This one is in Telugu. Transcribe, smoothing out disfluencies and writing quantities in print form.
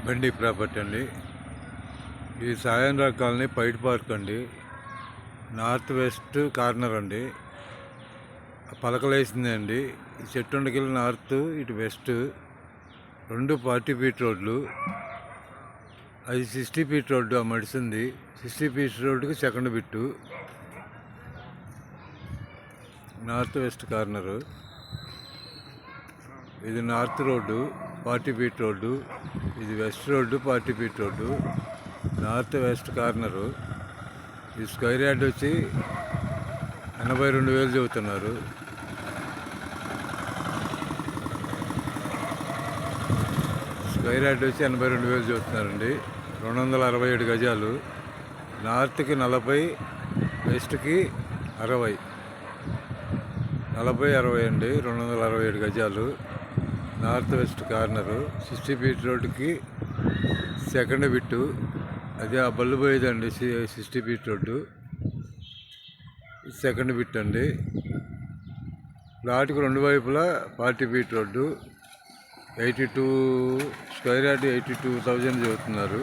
బండి ప్రాపర్టీ అండి. ఇది సాయంత్రం కాలనీ పైట్ పార్క్ అండి. నార్త్ వెస్ట్ కార్నర్ అండి. పలకలేసింది అండి. ఈ చెట్టు ఉండకెళ్ళి నార్త్, ఇటు వెస్ట్ 2 40 ఫీట్ రోడ్లు. అది 60 ఫీట్ రోడ్డు. ఆ మడిసింది 60 ఫీట్ రోడ్డుకి second bit. North west corner. ఇది నార్త్ రోడ్డు 40 ఫీట్ రోడ్డు. ఇది west road 40 feet road. North west corner. ఈ స్క్వేర్ యార్డ్ వచ్చి 82,000 చెబుతున్నారు. స్క్వేర్ యార్డ్ వచ్చి 82,000 చెబుతున్నారండి. 267 గజాలు. నార్త్కి 40, వెస్ట్కి 60. 40, 60 అండి. 267 గజాలు. North west corner. 60 ఫీట్ రోడ్డుకి సెకండ్ బిట్టు. అదే ఆ బళ్ళు పోయేదండి. 60 ఫీట్ రోడ్డు సెకండ్ బిట్ అండి. ప్లాట్కి 2 వైపులా 40 ఫీట్ రోడ్డు. 82 స్క్వేర్ యార్డ్ 82,000 చెబుతున్నారు.